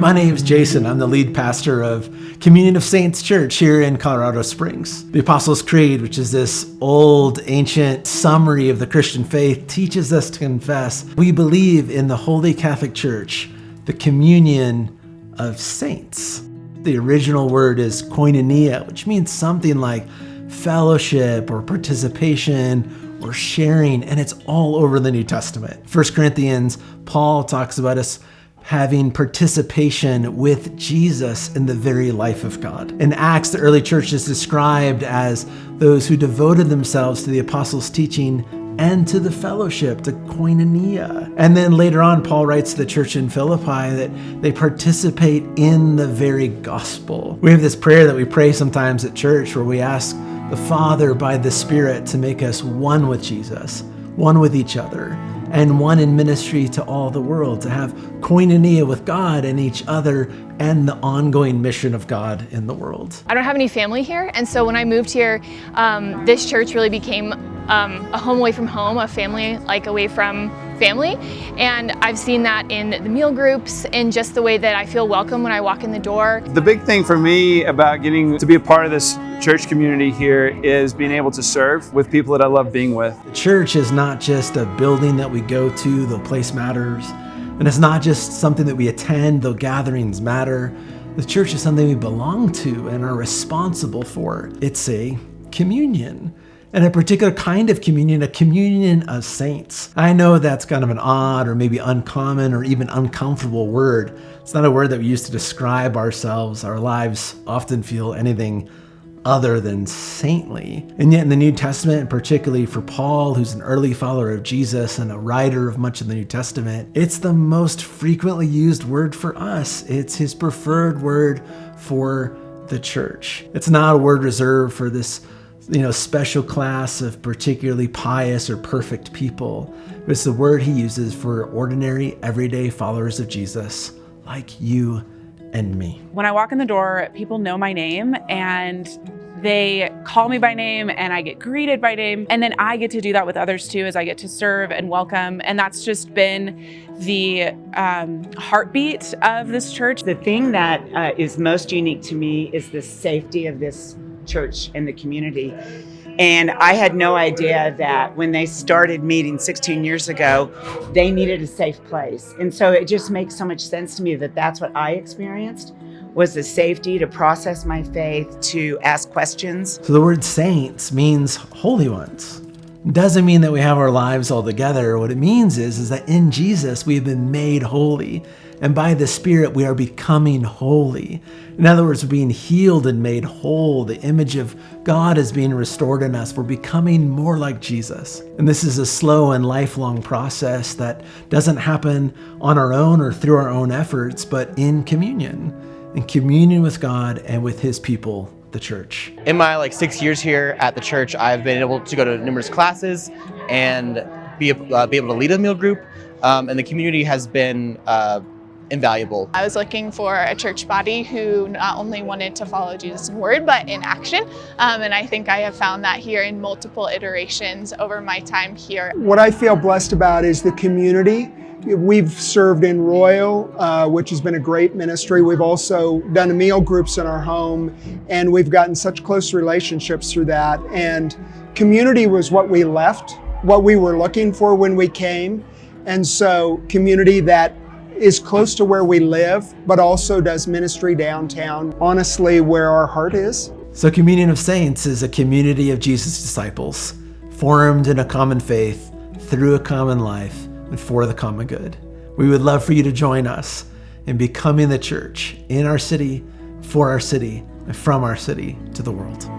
My name's Jason. I'm the lead pastor of Communion of Saints Church here in Colorado Springs. The Apostles' Creed, which is this old, ancient summary of the Christian faith, teaches us to confess we believe in the Holy Catholic Church, the communion of saints. The original word is koinonia, which means something like fellowship or participation or sharing, and it's all over the New Testament. 1 Corinthians, Paul talks about us having participation with Jesus in the very life of God. In Acts, the early church is described as those who devoted themselves to the apostles' teaching and to the fellowship, to koinonia. And then later on, Paul writes to the church in Philippi that they participate in the very gospel. We have this prayer that we pray sometimes at church where we ask the Father by the Spirit to make us one with Jesus, one with each other, and one in ministry to all the world, to have koinonia with God and each other and the ongoing mission of God in the world. I don't have any family here, and so when I moved here, this church really became a home away from home, a family like away from family. And I've seen that in the meal groups and just the way that I feel welcome when I walk in the door. The big thing for me about getting to be a part of this church community here is being able to serve with people that I love being with. The church is not just a building that we go to, though place matters. And it's not just something that we attend, though gatherings matter. The church is something we belong to and are responsible for. It's a communion. And a particular kind of communion, a communion of saints. I know that's kind of an odd or maybe uncommon or even uncomfortable word. It's not a word that we use to describe ourselves. Our lives often feel anything other than saintly. And yet in the New Testament, and particularly for Paul, who's an early follower of Jesus and a writer of much of the New Testament, it's the most frequently used word for us. It's his preferred word for the church. It's not a word reserved for this special class of particularly pious or perfect people. It's the word he uses for ordinary, everyday followers of Jesus, like you and me. When I walk in the door, people know my name and they call me by name and I get greeted by name. And then I get to do that with others too, as I get to serve and welcome. And that's just been the heartbeat of this church. The thing that is most unique to me is the safety of this church and the community. And I had no idea that when they started meeting 16 years ago, they needed a safe place. And so it just makes so much sense to me that that's what I experienced, was the safety to process my faith, to ask questions. So the word saints means holy ones. It doesn't mean that we have our lives all together. What it means is that in Jesus, we have been made holy. And by the Spirit, we are becoming holy. In other words, we're being healed and made whole. The image of God is being restored in us. We're becoming more like Jesus. And this is a slow and lifelong process that doesn't happen on our own or through our own efforts, but in communion with God and with his people, the church. In my 6 years here at the church, I've been able to go to numerous classes and be able to lead a meal group. And the community has been invaluable. I was looking for a church body who not only wanted to follow Jesus in word, but in action. And I think I have found that here in multiple iterations over my time here. What I feel blessed about is the community. We've served in Royal, which has been a great ministry. We've also done meal groups in our home, and we've gotten such close relationships through that. And community was what we left, what we were looking for when we came. And so community that is close to where we live, but also does ministry downtown, honestly, where our heart is. So Communion of Saints is a community of Jesus' disciples, formed in a common faith, through a common life, and for the common good. We would love for you to join us in becoming the church in our city, for our city, and from our city to the world.